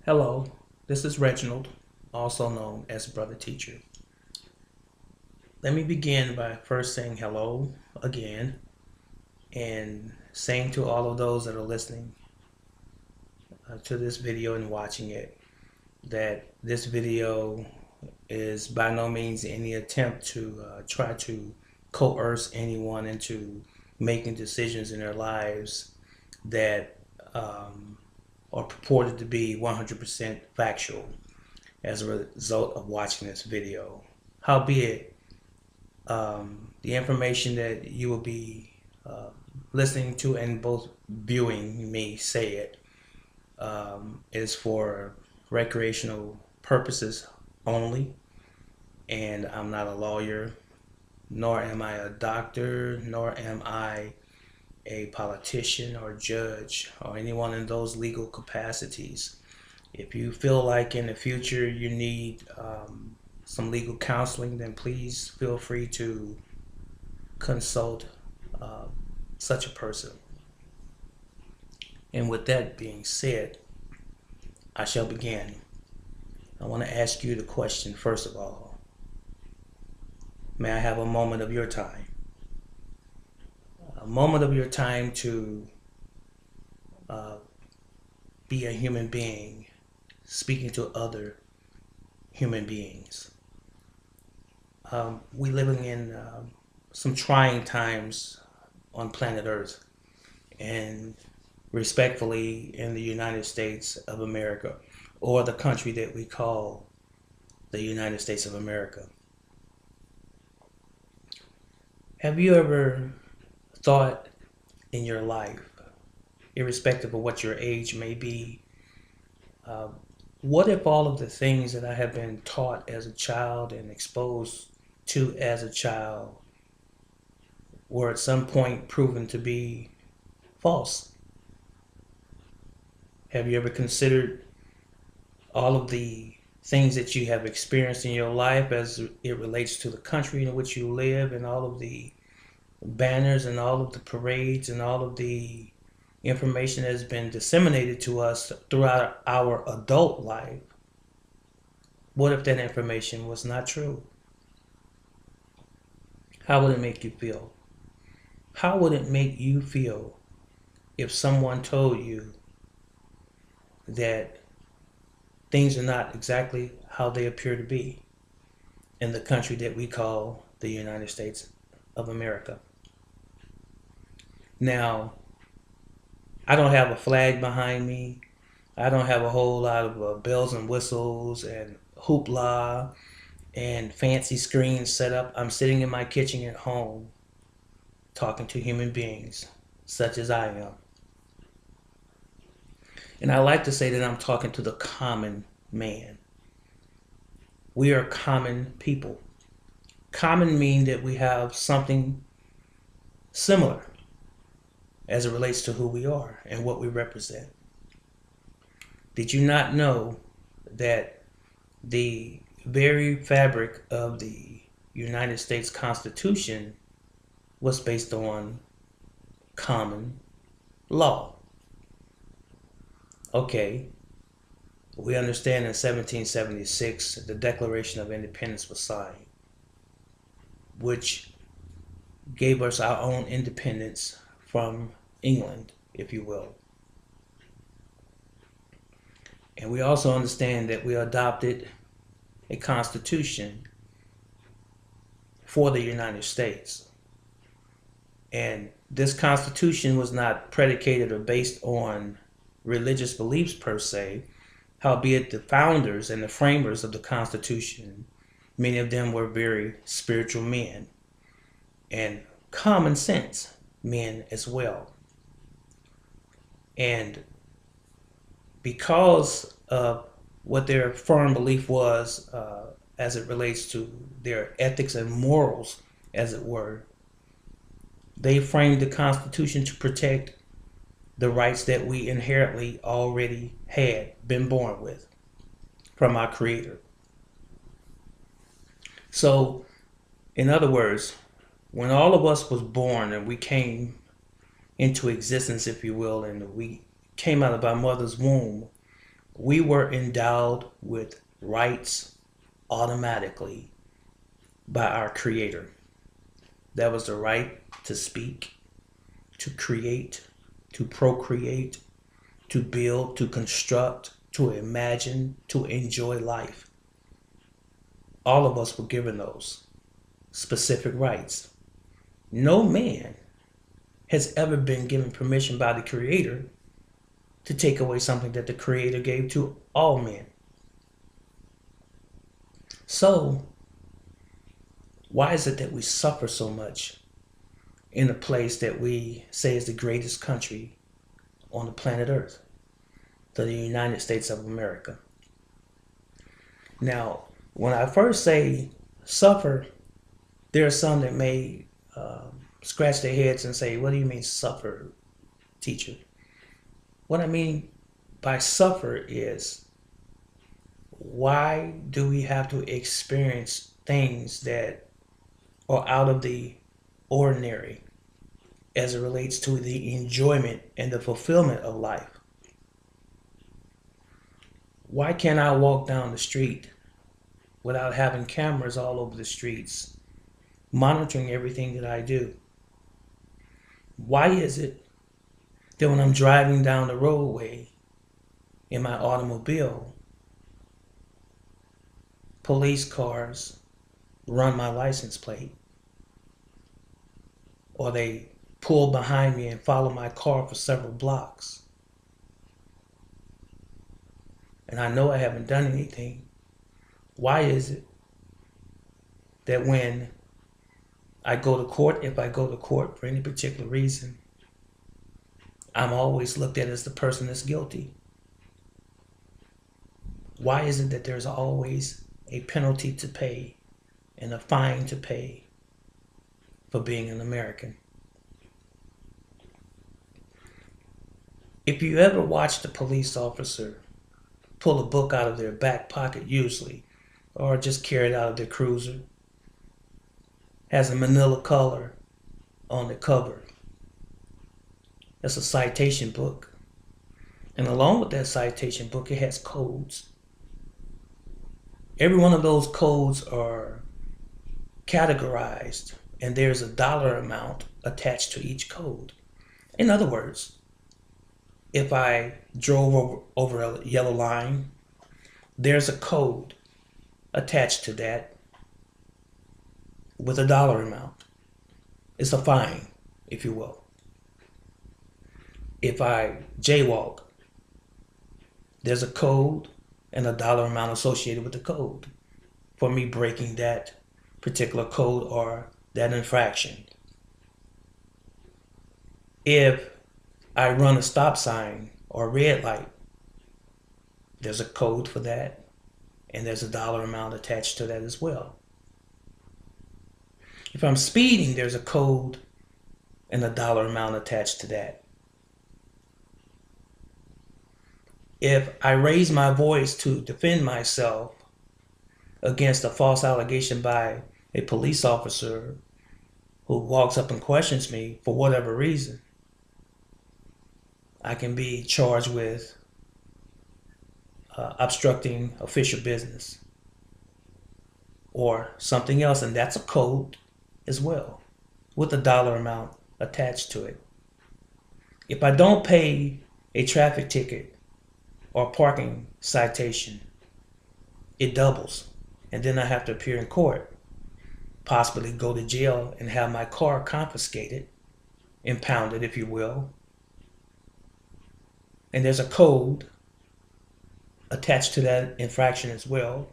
Hello, this is Reginald, also known as Brother Teacher. Let me begin by first saying hello again and saying to all of those that are listening to this video and watching it that this video is by no means any attempt to try to coerce anyone into making decisions in their lives that are purported to be 100% factual as a result of watching this video. Howbeit, the information that you will be listening to and both viewing me say it is for recreational purposes only, and I'm not a lawyer, nor am I a doctor, nor am I a politician or judge or anyone in those legal capacities. If you feel like in the future you need some legal counseling, then please feel free to consult such a person. And with that being said, I shall begin. I want to ask you the question first of all. May I have a moment of your time? A moment of your time to be a human being speaking to other human beings. We living in some trying times on planet Earth, and respectfully in the United States of America, or the country that we call the United States of America. Have you ever thought in your life, irrespective of what your age may be, what if all of the things that I have been taught as a child and exposed to as a child were at some point proven to be false? Have you ever considered all of the things that you have experienced in your life as it relates to the country in which you live, and all of the banners and all of the parades and all of the information that has been disseminated to us throughout our adult life? What if that information was not true? How would it make you feel? How would it make you feel if someone told you that things are not exactly how they appear to be in the country that we call the United States of America? Now, I don't have a flag behind me. I don't have a whole lot of bells and whistles and hoopla and fancy screens set up. I'm sitting in my kitchen at home talking to human beings such as I am. And I like to say that I'm talking to the common man. We are common people. Common mean that we have something similar as it relates to who we are and what we represent. Did you not know that the very fabric of the United States Constitution was based on common law? Okay, we understand in 1776 the Declaration of Independence was signed, which gave us our own independence from England, if you will. And we also understand that we adopted a constitution for the United States. And this constitution was not predicated or based on religious beliefs per se, howbeit the founders and the framers of the Constitution, many of them were very spiritual men and common sense men as well. And because of what their firm belief was as it relates to their ethics and morals, as it were, they framed the Constitution to protect the rights that we inherently already had been born with from our Creator. So, in other words, when all of us was born and we came into existence, if you will, and we came out of our mother's womb, We were endowed with rights automatically by our Creator. That was the right to speak, to create, to procreate, to build, to construct, to imagine, to enjoy life. All of us were given those specific rights. No man has ever been given permission by the Creator to take away something that the Creator gave to all men. So, why is it that we suffer so much in a place that we say is the greatest country on the planet Earth, the United States of America? Now, when I first say suffer, there are some that may scratch their heads and say, "What do you mean suffer, teacher?" What I mean by suffer is, why do we have to experience things that are out of the ordinary as it relates to the enjoyment and the fulfillment of life? Why can't I walk down the street without having cameras all over the streets monitoring everything that I do? Why is it that when I'm driving down the roadway in my automobile, police cars run my license plate, or they pull behind me and follow my car for several blocks, and I know I haven't done anything? Why is it that when I go to court, if I go to court for any particular reason, I'm always looked at as the person that's guilty? Why is it that there's always a penalty to pay and a fine to pay for being an American? If you ever watched a police officer pull a book out of their back pocket, usually, or just carry it out of their cruiser, has a manila color on the cover. That's a citation book. And along with that citation book, it has codes. Every one of those codes are categorized, and there's a dollar amount attached to each code. In other words, if I drove over a yellow line, there's a code attached to that with a dollar amount. It's a fine, if you will. If I jaywalk, there's a code and a dollar amount associated with the code for me breaking that particular code or that infraction. If I run a stop sign or red light, there's a code for that, and there's a dollar amount attached to that as well. If I'm speeding, there's a code and a dollar amount attached to that. If I raise my voice to defend myself against a false allegation by a police officer who walks up and questions me for whatever reason, I can be charged with obstructing official business or something else, and that's a code as well with a dollar amount attached to it. If I don't pay a traffic ticket or parking citation, it doubles, and then I have to appear in court, possibly go to jail and have my car confiscated, impounded, if you will. And there's a code attached to that infraction as well,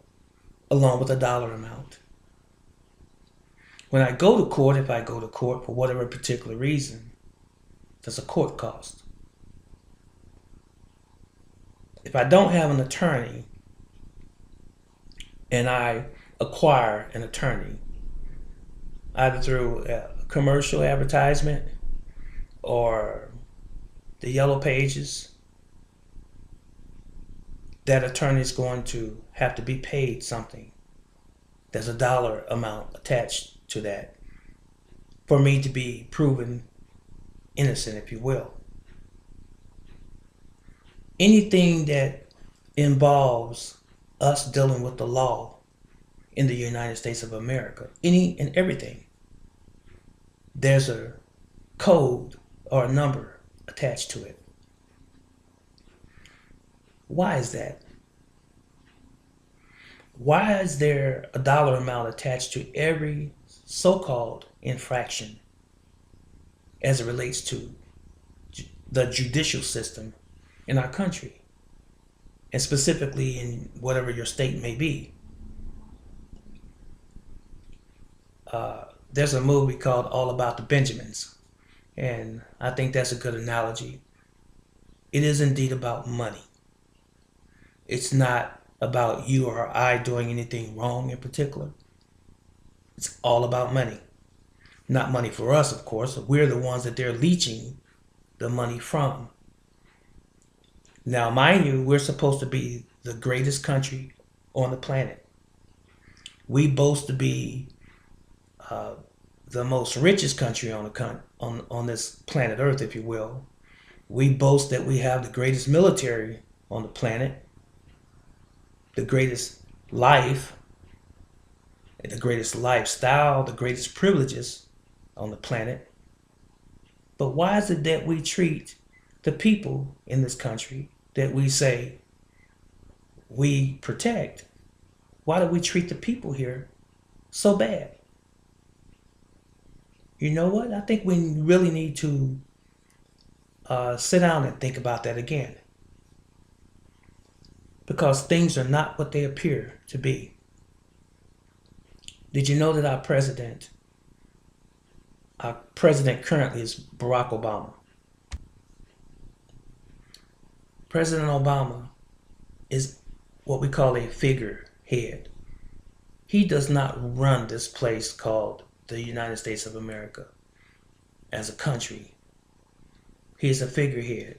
along with a dollar amount. When I go to court, if I go to court for whatever particular reason, there's a court cost. If I don't have an attorney and I acquire an attorney, either through a commercial advertisement or the yellow pages, that attorney is going to have to be paid something. There's a dollar amount attached to that for me to be proven innocent, if you will. Anything that involves us dealing with the law in the United States of America. Any and everything. There's a code or a number attached to it. Why is that? Why is there a dollar amount attached to every so called infraction as it relates to the judicial system in our country? And specifically in whatever your state may be. There's a movie called All About the Benjamins, and I think that's a good analogy. It is indeed about money. It's not about you or I doing anything wrong in particular. It's all about money. Not money for us, of course. We're the ones that they're leeching the money from. Now, mind you, we're supposed to be the greatest country on the planet. We boast to be the most richest country on this planet Earth, if you will. We boast that we have the greatest military on the planet, the greatest life, the greatest lifestyle, the greatest privileges on the planet. But why is it that we treat the people in this country that we say we protect? Why do we treat the people here so bad? You know what? I think we really need to sit down and think about that again. Because things are not what they appear to be. Did you know that our president currently is Barack Obama? President Obama is what we call a figurehead. He does not run this place called the United States of America as a country. He is a figurehead.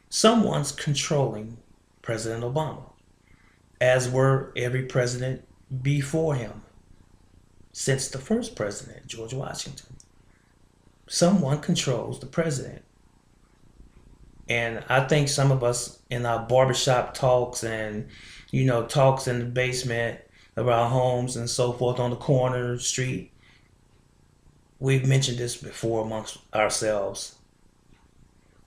Someone's controlling President Obama, as were every president before him, since the first president, George Washington. Someone controls the president. And I think some of us in our barbershop talks and, talks in the basement of our homes and so forth on the corner, street, we've mentioned this before amongst ourselves.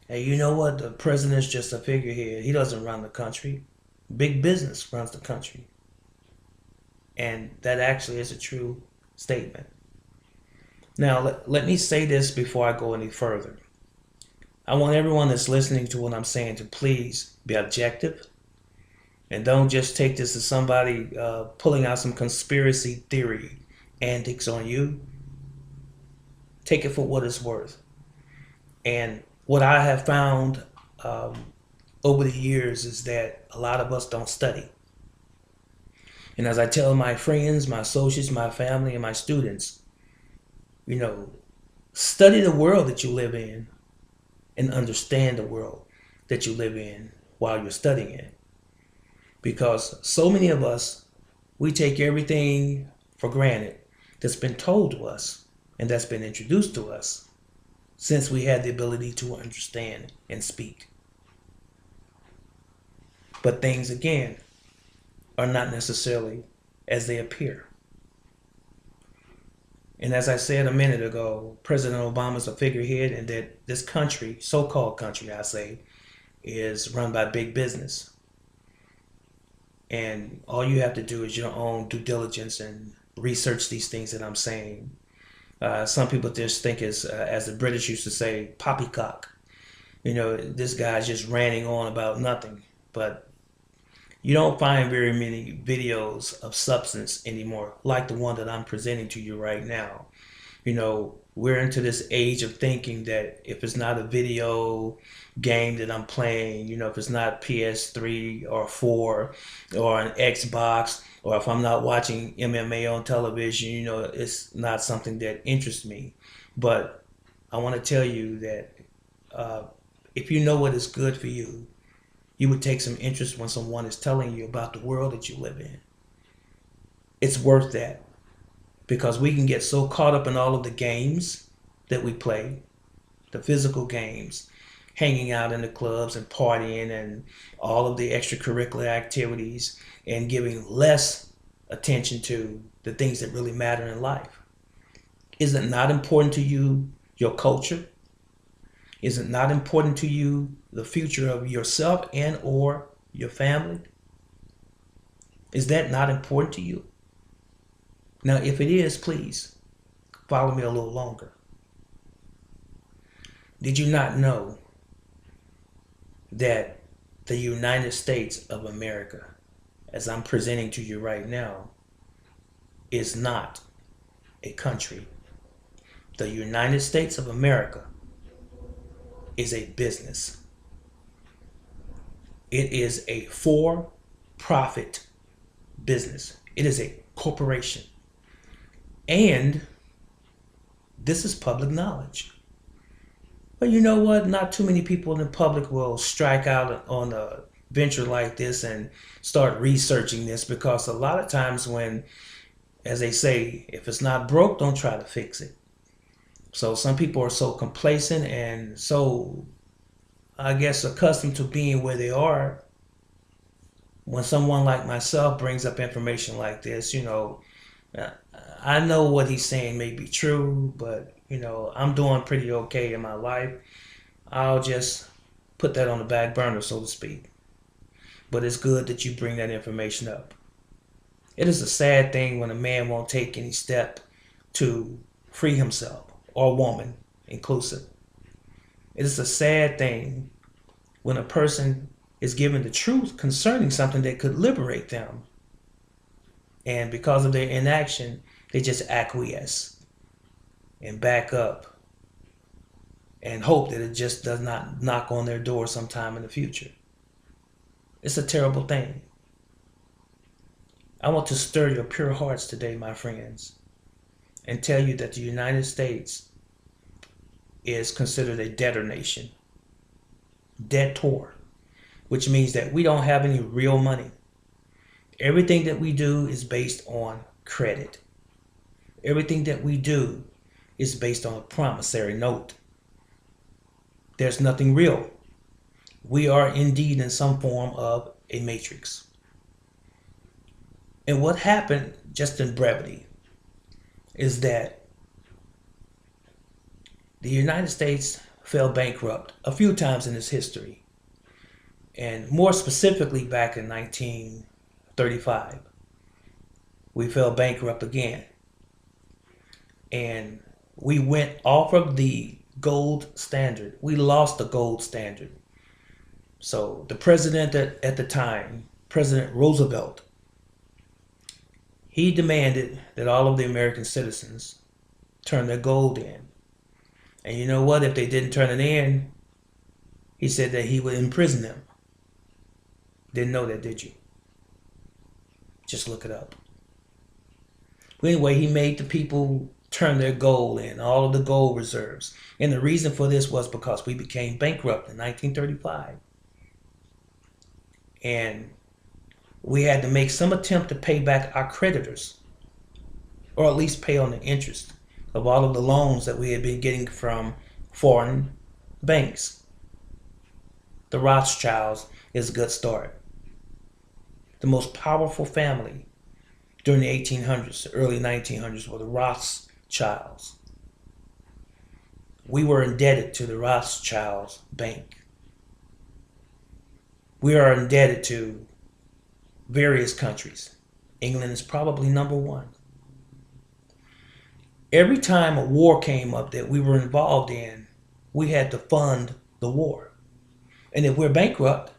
Hey, you know what? The president's just a figurehead. He doesn't run the country. Big business runs the country. And that actually is a true statement. Now, let me say this before I go any further. I want everyone that's listening to what I'm saying to please be objective and don't just take this as somebody pulling out some conspiracy theory antics on you. Take it for what it's worth. And what I have found over the years is that a lot of us don't study. And as I tell my friends, my associates, my family, and my students, study the world that you live in and understand the world that you live in while you're studying it. Because so many of us, we take everything for granted that's been told to us and that's been introduced to us since we had the ability to understand and speak. But things, again, are not necessarily as they appear. And as I said a minute ago, President Obama is a figurehead, and that this country, so-called country, I say, is run by big business. And all you have to do is your own due diligence and research these things that I'm saying. Some people just think as the British used to say, poppycock. This guy's just ranting on about nothing. But you don't find very many videos of substance anymore, like the one that I'm presenting to you right now. We're into this age of thinking that if it's not a video game that I'm playing, if it's not PS3 or 4 or an Xbox, or if I'm not watching MMA on television, it's not something that interests me. But I want to tell you that if you know what is good for you, you would take some interest when someone is telling you about the world that you live in. It's worth that. Because we can get so caught up in all of the games that we play, the physical games, hanging out in the clubs and partying and all of the extracurricular activities and giving less attention to the things that really matter in life? Is it not important to you your culture? Is it not important to you the future of yourself and or your family? Is that not important to you? Now, if it is, please follow me a little longer. Did you not know that the United States of America, as I'm presenting to you right now, is not a country? The United States of America is a business. It is a for-profit business. It is a corporation. And this is public knowledge. But you know what? Not too many people in the public will strike out on a venture like this and start researching this, because a lot of times when, as they say, if it's not broke, don't try to fix it. So some people are so complacent and so, I guess, accustomed to being where they are. When someone like myself brings up information like this, I know what he's saying may be true, but I'm doing pretty okay in my life. I'll just put that on the back burner, so to speak. But it's good that you bring that information up. It is a sad thing when a man won't take any step to free himself, or woman inclusive. It is a sad thing when a person is given the truth concerning something that could liberate them, and because of their inaction, they just acquiesce and back up and hope that it just does not knock on their door sometime in the future. It's a terrible thing. I want to stir your pure hearts today, my friends, and tell you that the United States is considered a debtor nation. Debtor, which means that we don't have any real money. Everything that we do is based on credit. Everything that we do is based on a promissory note. There's nothing real. We are indeed in some form of a matrix. And what happened, just in brevity, is that the United States fell bankrupt a few times in its history. And more specifically, back in 1935, we fell bankrupt again. And we went off of the gold standard. We lost the gold standard. So the president at the time, President Roosevelt, he demanded that all of the American citizens turn their gold in. And you know what? If they didn't turn it in, he said that he would imprison them. Didn't know that, did you? Just look it up. But anyway, he made the people turn their gold in, all of the gold reserves. And the reason for this was because we became bankrupt in 1935. And we had to make some attempt to pay back our creditors, or at least pay on the interest of all of the loans that we had been getting from foreign banks. The Rothschilds is a good start. The most powerful family during the 1800s, the early 1900s were the Rothschilds. We were indebted to the Rothschilds Bank. We are indebted to various countries. England is probably number one. Every time a war came up that we were involved in, we had to fund the war. And if we're bankrupt,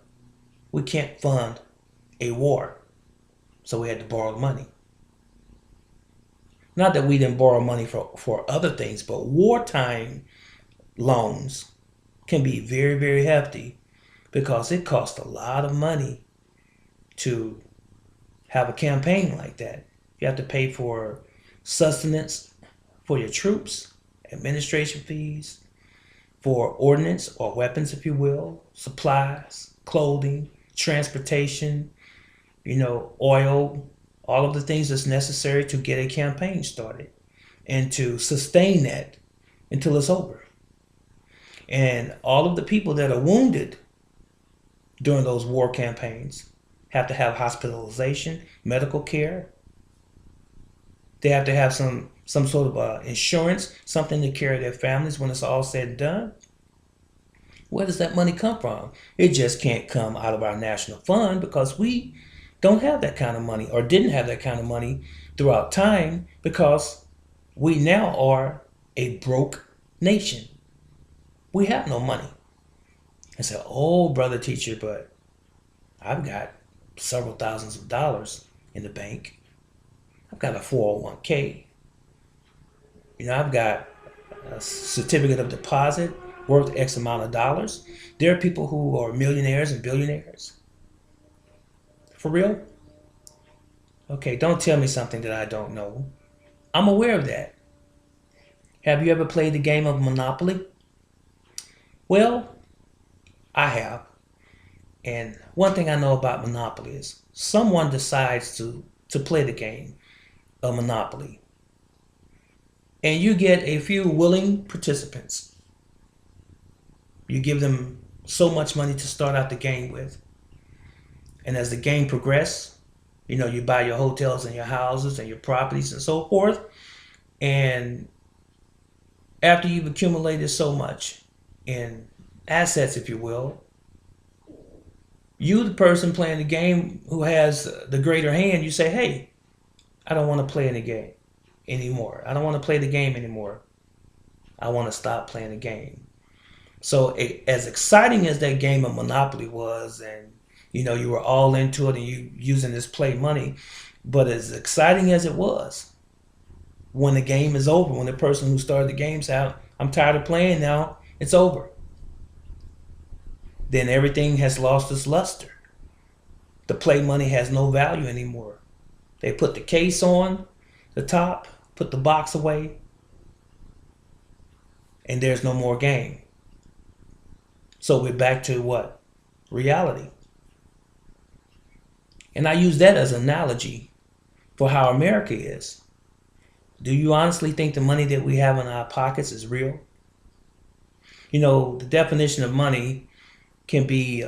we can't fund a war. So we had to borrow money. Not that we didn't borrow money for other things, but wartime loans can be very, very hefty, because it costs a lot of money to have a campaign like that. You have to pay for sustenance for your troops, administration fees, for ordnance or weapons, if you will, supplies, clothing, transportation, oil, all of the things that's necessary to get a campaign started and to sustain that until it's over. And all of the people that are wounded during those war campaigns have to have hospitalization, medical care. They have to have some sort of insurance, something to carry their families when it's all said and done. Where does that money come from? It just can't come out of our national fund because we don't have that kind of money or didn't have that kind of money throughout time because we now are a broke nation. We have no money. I said, oh, brother teacher, but I've got several thousands of dollars in the bank. I've got a 401k. I've got a certificate of deposit worth X amount of dollars. There are people who are millionaires and billionaires. For real? Okay, don't tell me something that I don't know. I'm aware of that. Have you ever played the game of Monopoly? Well, I have. And one thing I know about Monopoly is someone decides to play the game of Monopoly. And you get a few willing participants. You give them so much money to start out the game with. And as the game progresses, you buy your hotels and your houses and your properties and so forth. And after you've accumulated so much in assets, if you will, you, the person playing the game who has the greater hand, you say, hey, I don't want to play in the game anymore. I don't want to play the game anymore. I want to stop playing the game. So as exciting as that game of Monopoly was, and you were all into it and you using this play money, but as exciting as it was, when the game is over, when the person who started the game said, I'm tired of playing now, it's over. Then everything has lost its luster. The play money has no value anymore. They put the case on the top, put the box away, and there's no more game. So we're back to what? Reality. And I use that as an analogy for how America is. Do you honestly think the money that we have in our pockets is real? The definition of money can be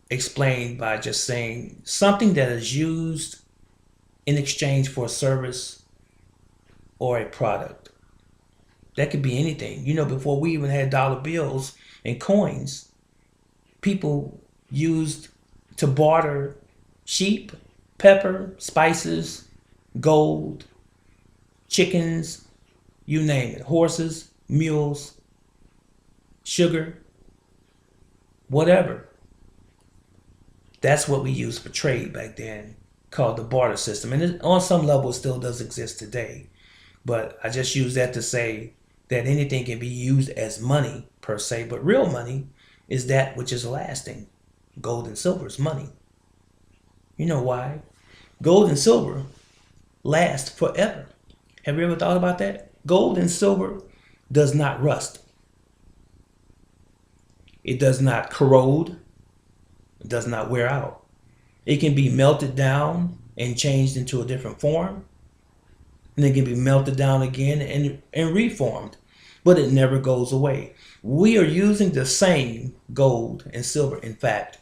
explained by just saying something that is used in exchange for a service or a product. That could be anything. Before we even had dollar bills and coins, people used to barter sheep, pepper, spices, gold, chickens, you name it, horses, mules, sugar, whatever. That's what we used for trade back then, called the barter system. And on some level, it still does exist today. But I just use that to say that anything can be used as money per se, but real money is that which is lasting. Gold and silver is money. You know why? Gold and silver last forever. Have you ever thought about that? Gold and silver does not rust. It does not corrode. It does not wear out. It can be melted down and changed into a different form. And it can be melted down again and reformed. But it never goes away. We are using the same gold and silver, in fact,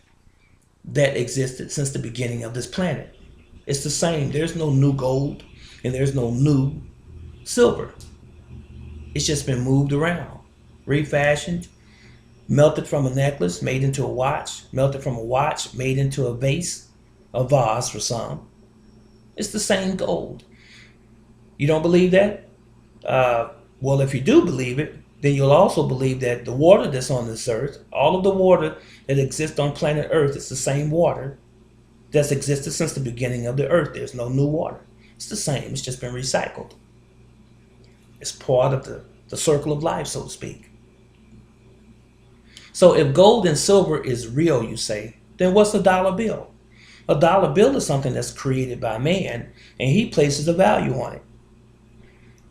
that existed since the beginning of this planet. It's the same. There's no new gold and there's no new silver. It's just been moved around, refashioned, melted from a necklace, made into a watch, melted from a watch, made into a vase, a vase for some. It's the same gold. You don't believe that? Well, if you do believe it, then you'll also believe that the water that's on this earth, all of the water that exists on planet Earth, is the same water that's existed since the beginning of the earth. There's no new water. It's the same. It's just been recycled. It's part of the circle of life, so to speak. So if gold and silver is real, you say, then what's a dollar bill? A dollar bill is something that's created by man, and he places a value on it.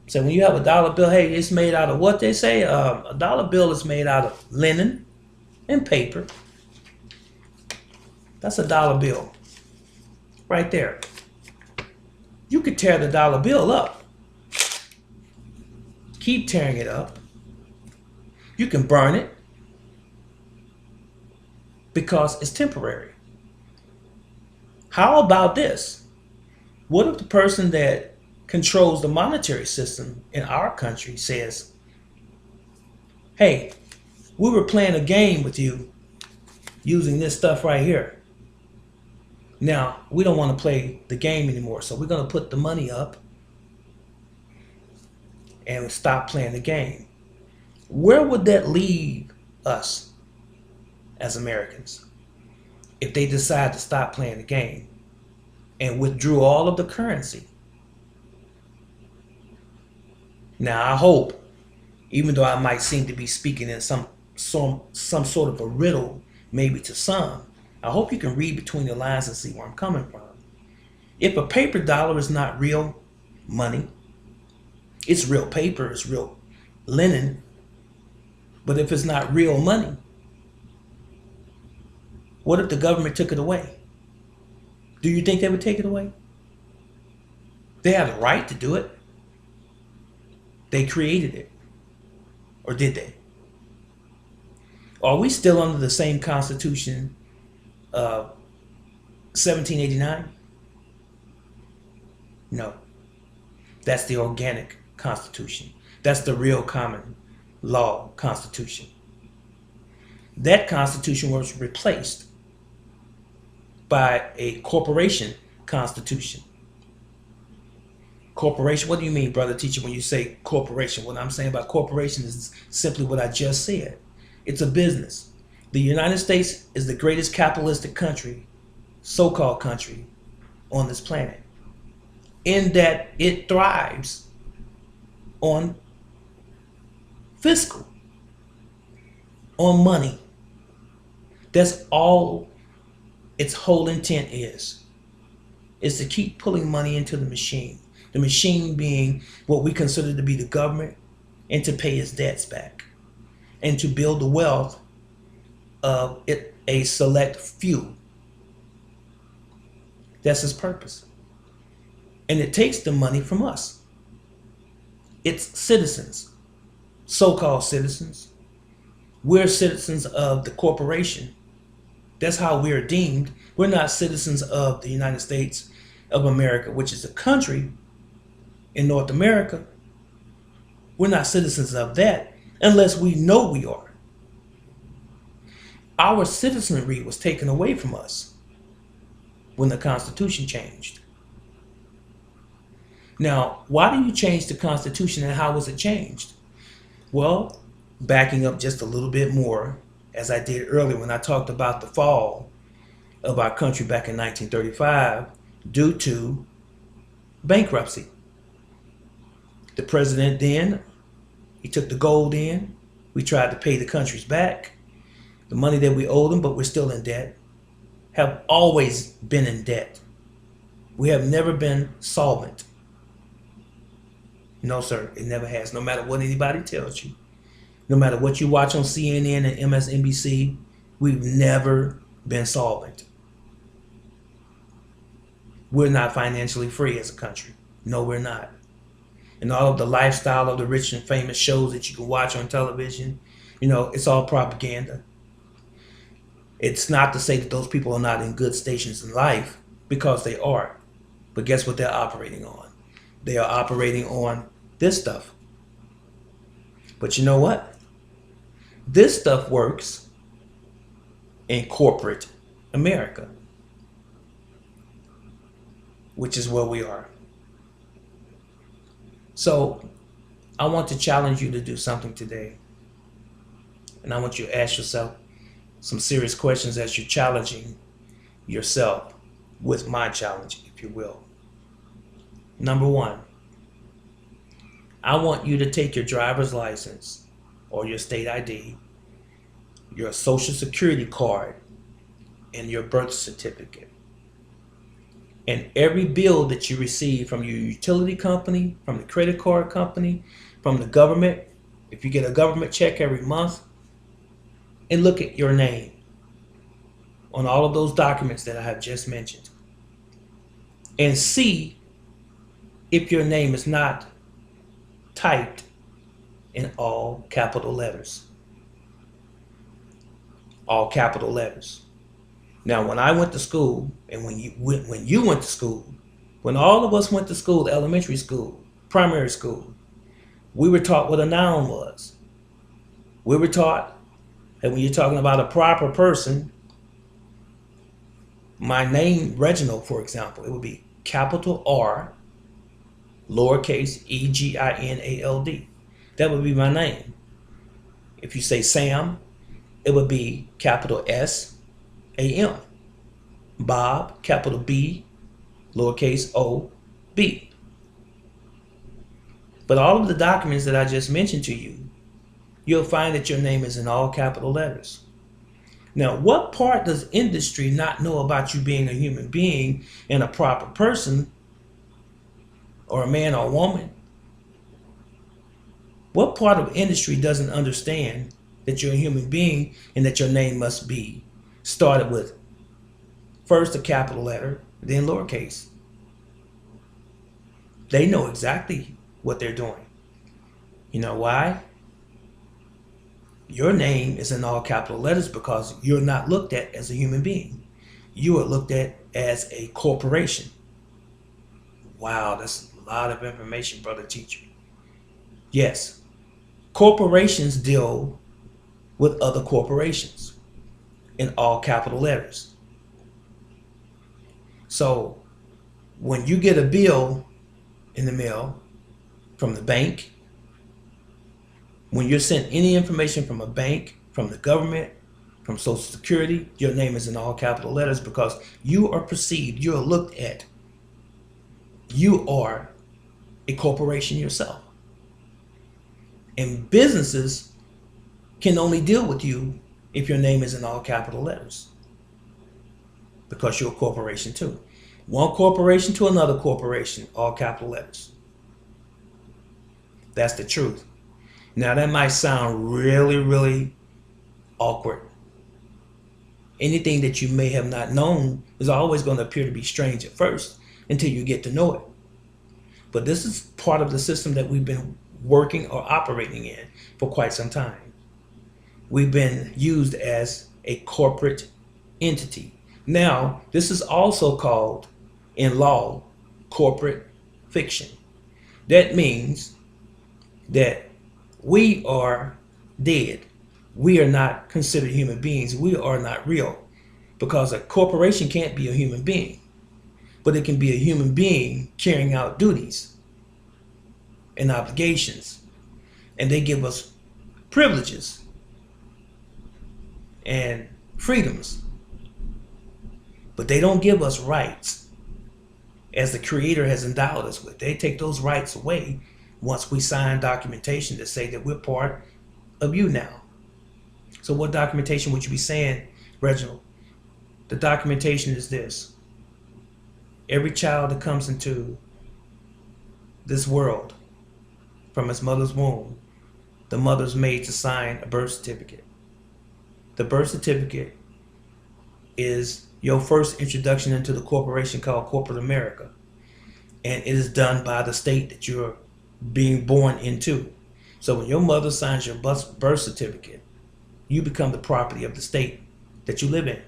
So when you have a dollar bill, hey, it's made out of what they say? A dollar bill is made out of linen and paper. That's a dollar bill right there. You could tear the dollar bill up. Keep tearing it up. You can burn it. because it's temporary. How about this? What if the person that controls the monetary system in our country says, hey, we were playing a game with you using this stuff right here. Now, we don't want to play the game anymore, so we're going to put the money up and stop playing the game. Where would that leave us as Americans if they decide to stop playing the game and withdrew all of the currency? Now, I hope, even though I might seem to be speaking in some sort of a riddle, maybe to some, I hope you can read between the lines and see where I'm coming from. If a paper dollar is not real money, it's real paper, it's real linen, but if it's not real money, what if the government took it away? Do you think they would take it away? They have the right to do it. They created it. Or did they? Are we still under the same Constitution of 1789? No. That's the organic Constitution. That's the real common law Constitution. That Constitution was replaced by a corporation Constitution. Corporation, what do you mean, brother teacher, when you say corporation? What I'm saying about corporation is simply what I just said. It's a business. The United States is the greatest capitalistic country, so-called country, on this planet, in that it thrives on fiscal, on money. That's all its whole intent is to keep pulling money into the machine. The machine being what we consider to be the government, and to pay its debts back, and to build the wealth of a select few. That's its purpose. And it takes the money from us. It's citizens, so-called citizens. We're citizens of the corporation. That's how we're deemed. We're not citizens of the United States of America, which is a country in North America. We're not citizens of that unless we know we are. Our citizenry was taken away from us when the Constitution changed. Now, why do you change the Constitution, and how was it changed? Well, backing up just a little bit more, as I did earlier when I talked about the fall of our country back in 1935 due to bankruptcy. The president then, he took the gold in. We tried to pay the countries back the money that we owed them, but we're still in debt. Have always been in debt. We have never been solvent. No, sir, it never has. No matter what anybody tells you, no matter what you watch on CNN and MSNBC, we've never been solvent. We're not financially free as a country. No, we're not. And all of the lifestyle of the rich and famous shows that you can watch on television, it's all propaganda. It's not to say that those people are not in good stations in life, because they are. But guess what they're operating on? They are operating on this stuff. But you know what? This stuff works in corporate America, which is where we are. So I want to challenge you to do something today. And I want you to ask yourself some serious questions as you're challenging yourself with my challenge, if you will. Number one, I want you to take your driver's license or your state ID, your social security card, and your birth certificate. And every bill that you receive from your utility company, from the credit card company, from the government, if you get a government check every month, and look at your name on all of those documents that I have just mentioned. And see if your name is not typed in all capital letters. all capital letters. Now, when I went to school, and when you went to school, when all of us went to school, elementary school, primary school, we were taught what a noun was. We were taught that when you're talking about a proper person, my name, Reginald, for example, it would be capital R, lowercase Eginald. That would be my name. If you say Sam, it would be capital SAM. Bob, capital B, lowercase OB. But all of the documents that I just mentioned to you, you'll find that your name is in all capital letters. Now, what part does industry not know about you being a human being and a proper person, or a man or a woman? What part of industry doesn't understand that you're a human being and that your name must be started with first a capital letter, then lowercase? They know exactly what they're doing. You know why? Your name is in all capital letters because you're not looked at as a human being. You are looked at as a corporation. Wow, that's a lot of information, brother teacher. Yes, corporations deal with other corporations in all capital letters. So when you get a bill in the mail from the bank, when you're sent any information from a bank, from the government, from Social Security, your name is in all capital letters because you are perceived, you are looked at. You are a corporation yourself. And businesses can only deal with you if your name is in all capital letters because you're a corporation too. One corporation to another corporation, all capital letters. That's the truth. Now that might sound really, really awkward. Anything that you may have not known is always going to appear to be strange at first until you get to know it. But this is part of the system that we've been working or operating in for quite some time. We've been used as a corporate entity. Now, this is also called in law corporate fiction. That means that we are dead. We are not considered human beings. We are not real because a corporation can't be a human being, but it can be a human being carrying out duties and obligations. And they give us privileges and freedoms, but they don't give us rights as the Creator has endowed us with. They take those rights away once we sign documentation to say that we're part of you now. So what documentation would you be saying, Reginald? The documentation is this. Every child that comes into this world from its mother's womb, the mother's made to sign a birth certificate. The birth certificate is your first introduction into the corporation called corporate America. And it is done by the state that you're being born into. So when your mother signs your birth certificate, you become the property of the state that you live in.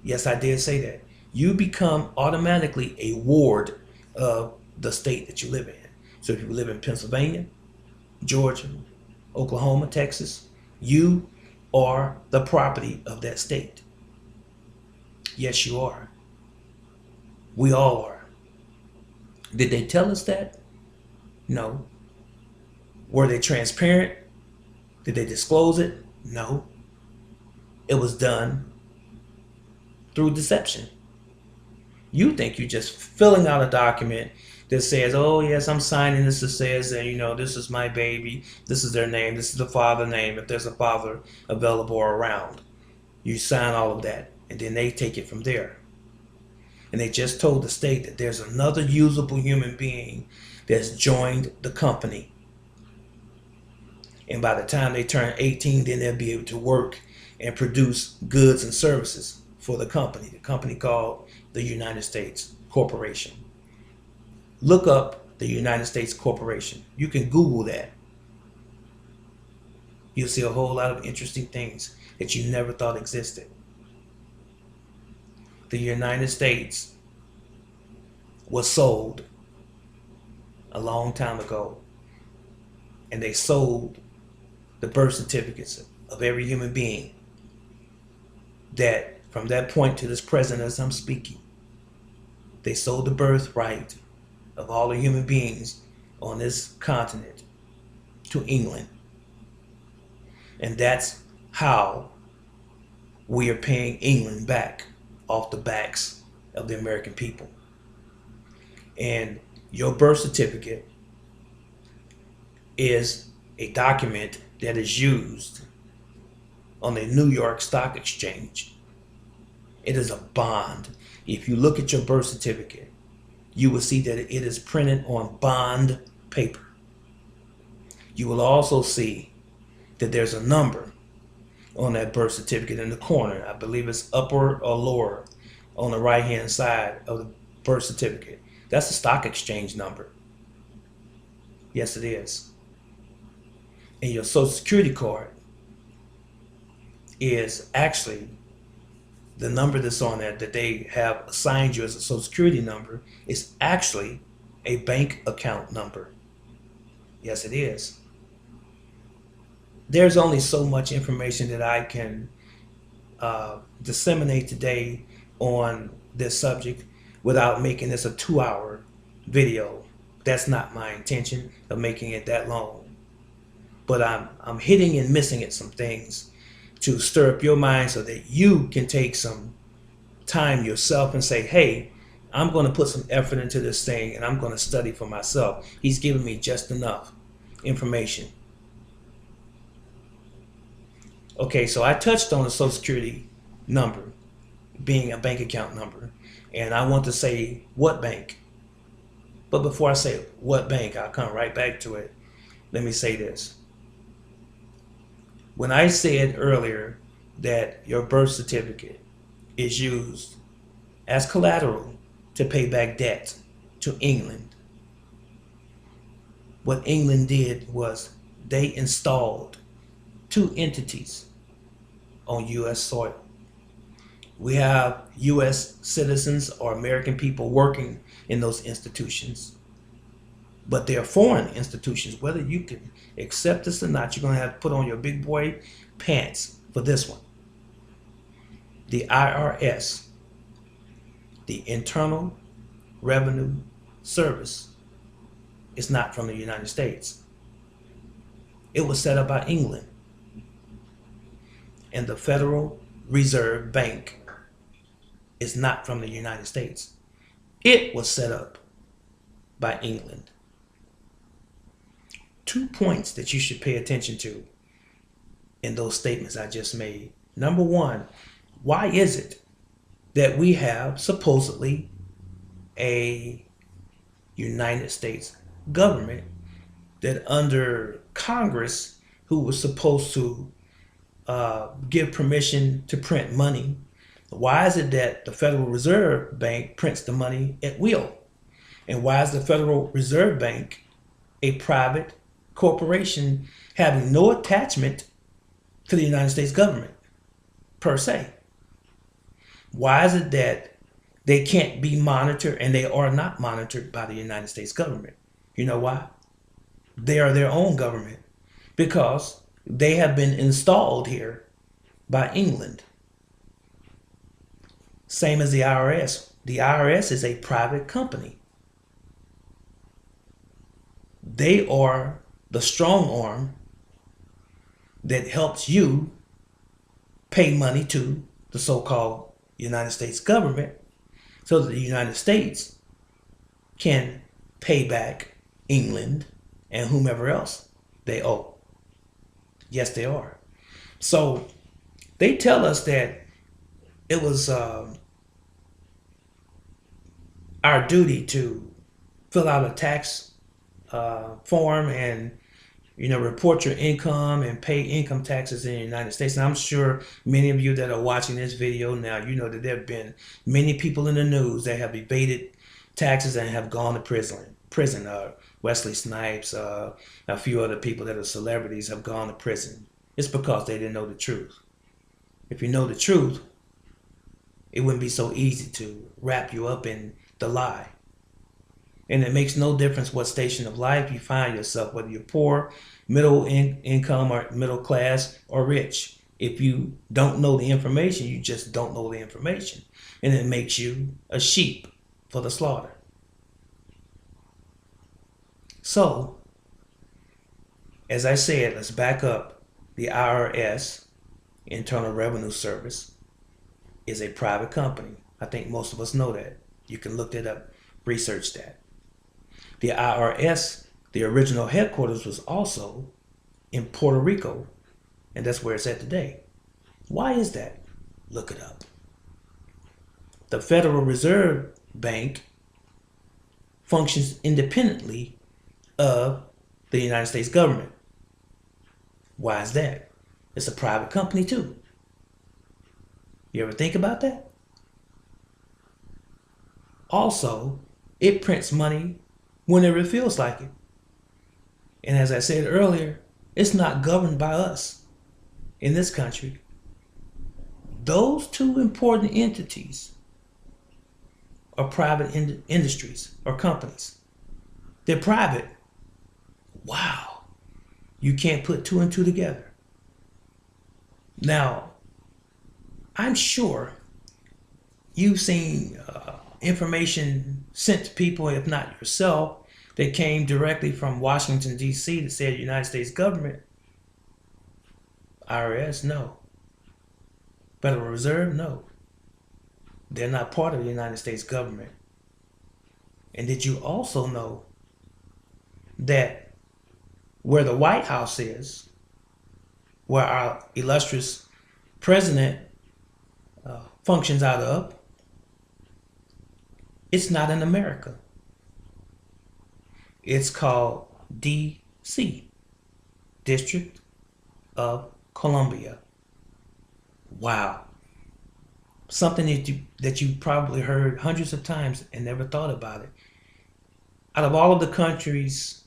Yes, I did say that. You become automatically a ward of the state that you live in. So if you live in Pennsylvania, Georgia, Oklahoma, Texas, you are the property of that state. Yes, you are. We all are. Did they tell us that? No. Were they transparent? Did they disclose it? No. It was done through deception. You think you're just filling out a document that says, oh yes, I'm signing this that says that, this is my baby, this is their name, this is the father name, if there's a father available or around. You sign all of that, and then they take it from there. And they just told the state that there's another usable human being that's joined the company. And by the time they turn 18, then they'll be able to work and produce goods and services for the company called the United States Corporation. Look up the United States Corporation. You can Google that. You'll see a whole lot of interesting things that you never thought existed. The United States was sold a long time ago, and they sold the birth certificates of every human being that from that point to this present as I'm speaking, they sold the birthright of all the human beings on this continent to England. And that's how we are paying England back off the backs of the American people. And your birth certificate is a document that is used on the New York Stock Exchange. It is a bond. If you look at your birth certificate, you will see that it is printed on bond paper. You will also see that there's a number on that birth certificate in the corner. I believe it's upper or lower on the right hand side of the birth certificate. That's the stock exchange number. Yes, it is. And your social security card is actually the number that's on there that they have assigned you as a social security number is actually a bank account number. Yes, it is. There's only so much information that I can disseminate today on this subject without making this a 2-hour video. That's not my intention of making it that long. But I'm hitting and missing at some things to stir up your mind so that you can take some time yourself and say, hey, I'm going to put some effort into this thing and I'm going to study for myself. He's given me just enough information. Okay, so I touched on the Social Security number being a bank account number, and I want to say what bank. But before I say what bank, I'll come right back to it. Let me say this. When I said earlier that your birth certificate is used as collateral to pay back debt to England, what England did was they installed 2 entities on U.S. soil. We have U.S. citizens or American people working in those institutions, but they're foreign institutions. Whether you can accept this or not, you're going to have to put on your big boy pants for this one. The IRS, the Internal Revenue Service, is not from the United States. It was set up by England. And the Federal Reserve Bank is not from the United States. It was set up by England. 2 points that you should pay attention to in those statements I just made. Number one, why is it that we have supposedly a United States government that under Congress, who was supposed to give permission to print money, why is it that the Federal Reserve Bank prints the money at will? And why is the Federal Reserve Bank a private corporation having no attachment to the United States government per se? Why is it that they can't be monitored and they are not monitored by the United States government? You know why? They are their own government because they have been installed here by England. Same as the IRS. The IRS is a private company. They are the strong arm that helps you pay money to the so-called United States government so that the United States can pay back England and whomever else they owe. Yes, they are. So they tell us that it was our duty to fill out a tax form and report your income and pay income taxes in the United States. And I'm sure many of you that are watching this video now, you know that there have been many people in the news that have evaded taxes and have gone to prison. Wesley Snipes, a few other people that are celebrities have gone to prison. It's because they didn't know the truth. If you know the truth, it wouldn't be so easy to wrap you up in the lie. And it makes no difference what station of life you find yourself, whether you're poor, income, or middle class, or rich. If you don't know the information, you just don't know the information. And it makes you a sheep for the slaughter. So, as I said, let's back up. The IRS, Internal Revenue Service, is a private company. I think most of us know that. You can look that up, research that. The IRS, the original headquarters was also in Puerto Rico, and that's where it's at today. Why is that? Look it up. The Federal Reserve Bank functions independently of the United States government. Why is that? It's a private company too. You ever think about that? Also, it prints money whenever it feels like it. And as I said earlier, it's not governed by us in this country. Those two important entities are private industries or companies. They're private. Wow. You can't put two and two together. Now, I'm sure you've seen information sent to people, if not yourself, that came directly from Washington, D.C. that said United States government. IRS, no. Federal Reserve, no. They're not part of the United States government. And did you also know that where the White House is, where our illustrious president functions out of, it's not in America. It's called D.C., District of Columbia. Wow. Something that you probably heard hundreds of times and never thought about it. Out of all of the countries,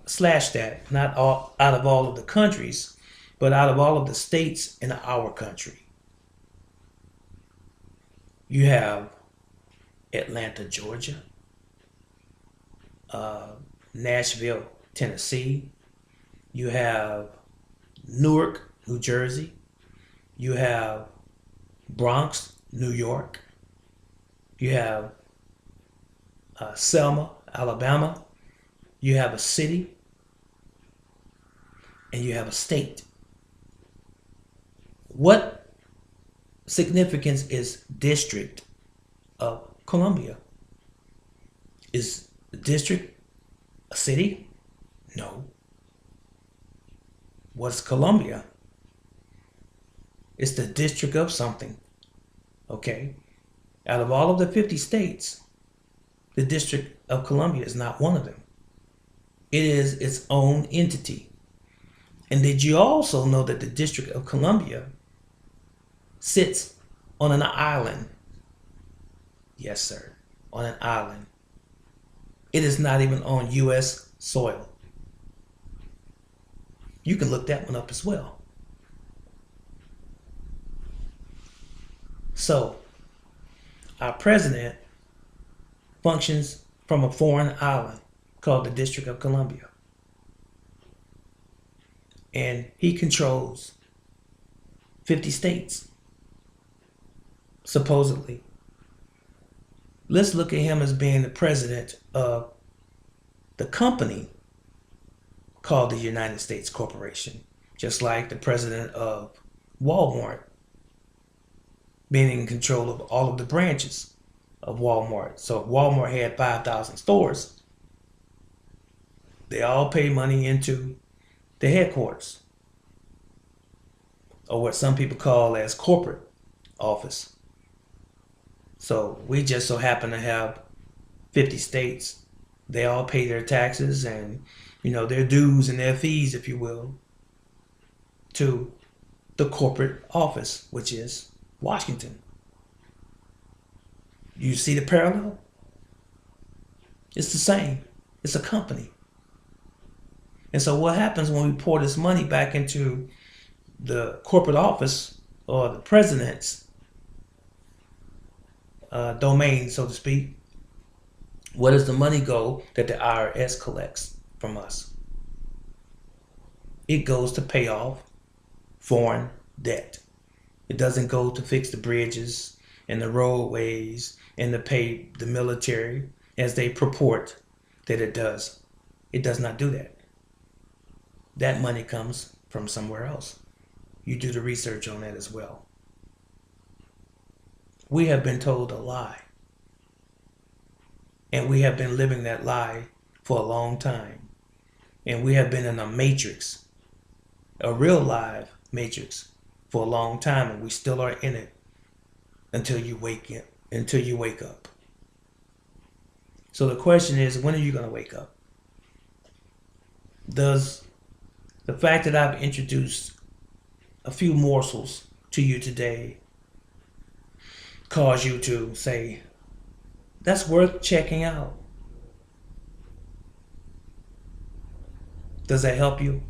slash that, not all, out of all of the countries, but out of all of the states in our country, you have Atlanta, Georgia, Nashville, Tennessee. You have Newark, New Jersey. You have Bronx, New York. You have Selma, Alabama. You have a city. And you have a state. What significance is District of Columbia? Is the district a city? No. What's Columbia? It's the district of something. Okay? Out of all of the 50 states, the District of Columbia is not one of them. It is its own entity. And did you also know that the District of Columbia sits on an island? Yes, sir, on an island. It is not even on U.S. soil. You can look that one up as well. So, our president functions from a foreign island called the District of Columbia. And he controls 50 states, supposedly. Let's look at him as being the president of the company called the United States Corporation, just like the president of Walmart being in control of all of the branches of Walmart. So if Walmart had 5,000 stores, they all pay money into the headquarters, or what some people call as corporate office. So we just so happen to have 50 states. They all pay their taxes and, their dues and their fees, if you will, to the corporate office, which is Washington. You see the parallel? It's the same. It's a company. And so what happens when we pour this money back into the corporate office or the president's domain, so to speak? Where does the money go that the IRS collects from us? It goes to pay off foreign debt. It doesn't go to fix the bridges and the roadways and to pay the military as they purport that it does. It does not do that. That money comes from somewhere else. You do the research on that as well. We have been told a lie. And we have been living that lie for a long time. And we have been in a matrix, a real live matrix, for a long time, and we still are in it until you wake up. So the question is, when are you going to wake up? Does the fact that I've introduced a few morsels to you today cause you to say, that's worth checking out? Does that help you?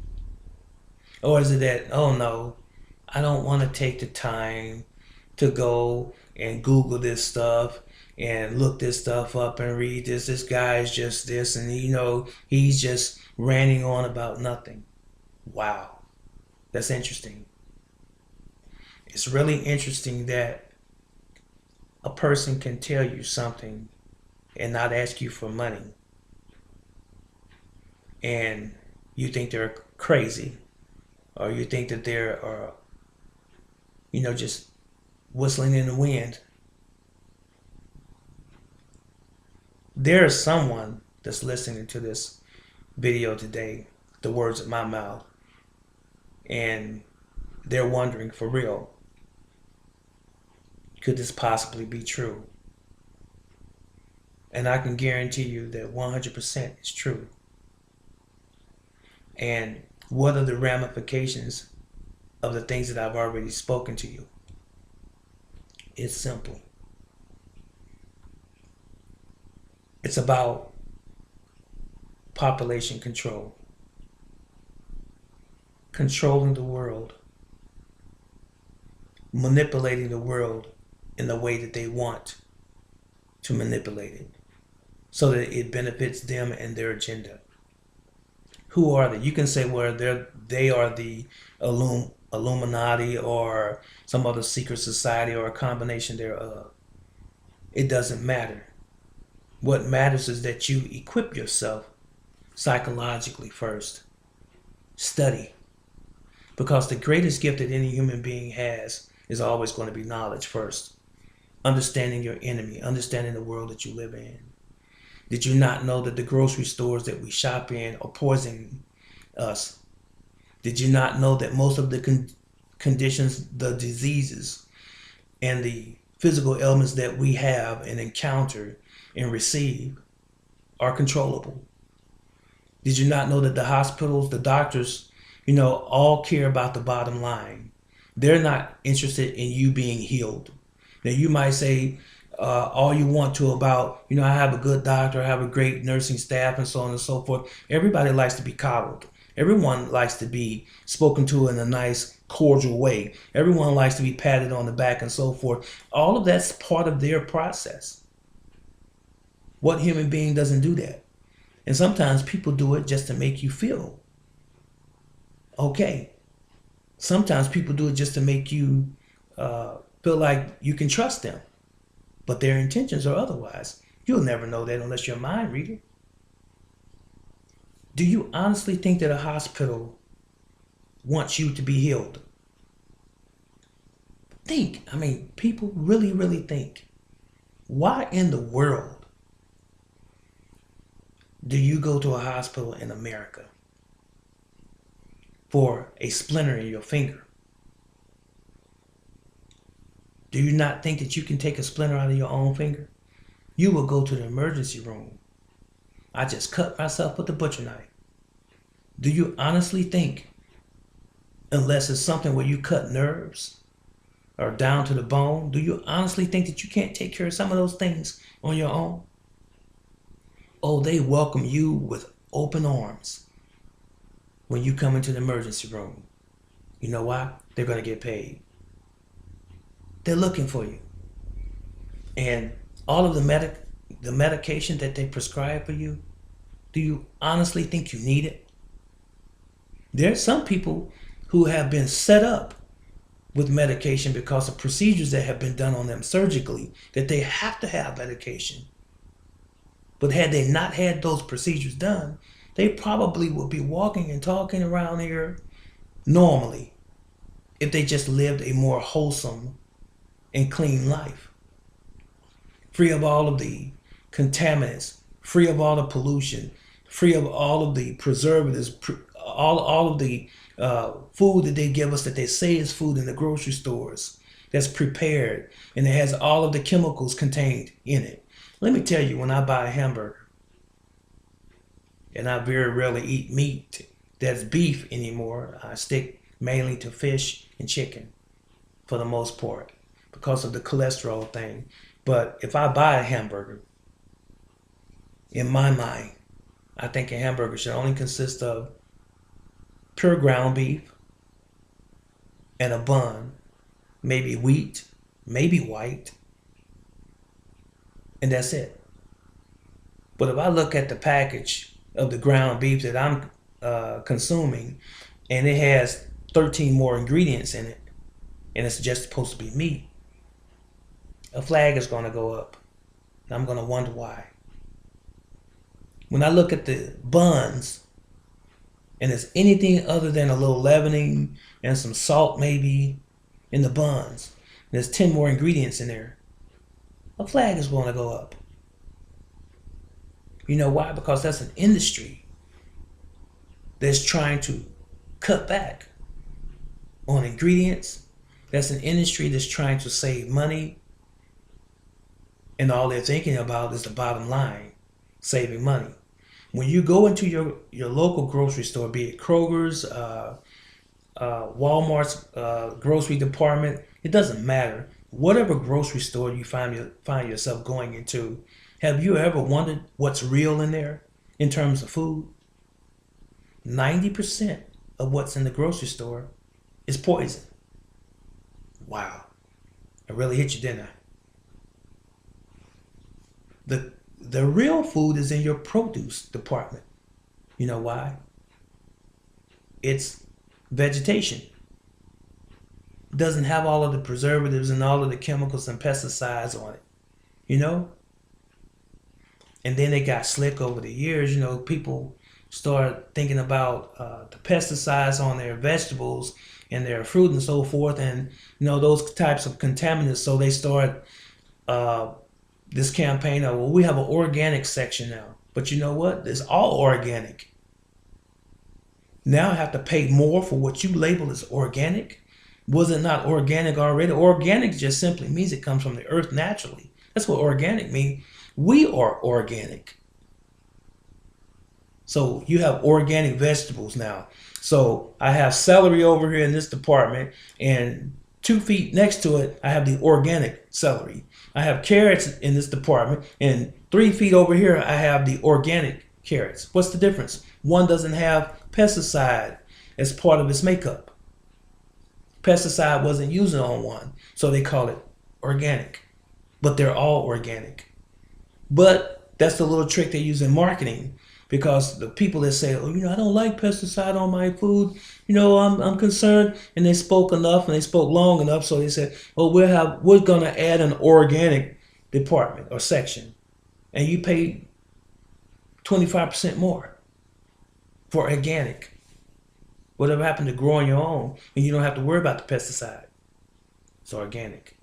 Or is it that, oh no, I don't want to take the time to go and Google this stuff and look this stuff up and read this. This guy is just this, and he's just ranting on about nothing. Wow, that's interesting. It's really interesting that a person can tell you something and not ask you for money, and you think they're crazy, or you think that they're just whistling in the wind. There is someone that's listening to this video today, the words of my mouth, and they're wondering for real, could this possibly be true? And I can guarantee you that 100% is true. And what are the ramifications of the things that I've already spoken to you? It's simple. It's about population control, controlling the world, manipulating the world in the way that they want to manipulate it so that it benefits them and their agenda. Who are they? You can say, well, they are the Illuminati or some other secret society or a combination thereof. It doesn't matter. What matters is that you equip yourself psychologically first. Study. Because the greatest gift that any human being has is always going to be knowledge first. Understanding your enemy, understanding the world that you live in. Did you not know that the grocery stores that we shop in are poisoning us? Did you not know that most of the conditions, the diseases, and the physical ailments that we have and encounter and receive are controllable? Did you not know that the hospitals, the doctors, all care about the bottom line? They're not interested in you being healed. Now you might say all you want to about, I have a good doctor, I have a great nursing staff, and so on and so forth. Everybody likes to be coddled. Everyone likes to be spoken to in a nice, cordial way. Everyone likes to be patted on the back and so forth. All of that's part of their process. What human being doesn't do that? And sometimes people do it just to make you feel okay. Sometimes people do it just to make you feel like you can trust them. But their intentions are otherwise. You'll never know that unless you're a mind reader. Do you honestly think that a hospital wants you to be healed? Think. People really, really think. Why in the world do you go to a hospital in America for a splinter in your finger? Do you not think that you can take a splinter out of your own finger? You will go to the emergency room. I just cut myself with a butcher knife. Do you honestly think, unless it's something where you cut nerves or down to the bone, do you honestly think that you can't take care of some of those things on your own? Oh, they welcome you with open arms. when you come into the emergency room. You know why? They're going to get paid. They're looking for you. And all of the medication that they prescribe for you, do you honestly think you need it? There's some people who have been set up with medication because of procedures that have been done on them surgically, that they have to have medication. But had they not had those procedures done, they probably would be walking and talking around here normally if they just lived a more wholesome and clean life, free of all of the contaminants, free of all the pollution, free of all of the preservatives, all of the food that they give us that they say is food in the grocery stores that's prepared and it has all of the chemicals contained in it. Let me tell you, when I buy a hamburger, and I very rarely eat meat that's beef anymore, I stick mainly to fish and chicken for the most part because of the cholesterol thing. But if I buy a hamburger, in my mind, I think a hamburger should only consist of pure ground beef and a bun, maybe wheat, maybe white, and that's it. But if I look at the package of the ground beef that I'm consuming, and it has 13 more ingredients in it, and it's just supposed to be meat, a flag is going to go up. And I'm going to wonder why. When I look at the buns, and it's anything other than a little leavening and some salt maybe in the buns, and there's 10 more ingredients in there, a flag is going to go up. You know why? Because that's an industry that's trying to cut back on ingredients. That's an industry that's trying to save money. And all they're thinking about is the bottom line, saving money. When you go into your local grocery store, be it Kroger's, Walmart's grocery department, it doesn't matter. Whatever grocery store you find yourself going into, have you ever wondered what's real in there in terms of food? 90% of what's in the grocery store is poison. Wow. I really hit you, didn't I? The real food is in your produce department. You know why? It's vegetation. It doesn't have all of the preservatives and all of the chemicals and pesticides on it. You know? And then they got slick over the years. You know, people start thinking about the pesticides on their vegetables and their fruit and so forth, and you know, those types of contaminants. So they start this campaign of, well, we have an organic section now. But you know what? It's all organic. Now I have to pay more for what you label as organic. Was it not organic already? Organic just simply means it comes from the earth naturally. That's what organic means. We are organic. So you have organic vegetables now. So I have celery over here in this department, and 2 feet next to it, I have the organic celery. I have carrots in this department, and 3 feet over here, I have the organic carrots. What's the difference? One doesn't have pesticide as part of its makeup. Pesticide wasn't used on one, so they call it organic. But they're all organic. But that's the little trick they use in marketing, because the people that say, oh, you know, I don't like pesticide on my food, you know, I'm concerned, and they spoke enough and they spoke long enough, so they said, oh, we're going to add an organic department or section, and you pay 25% more for organic. Whatever happened to growing your own, and you don't have to worry about the pesticide. It's organic.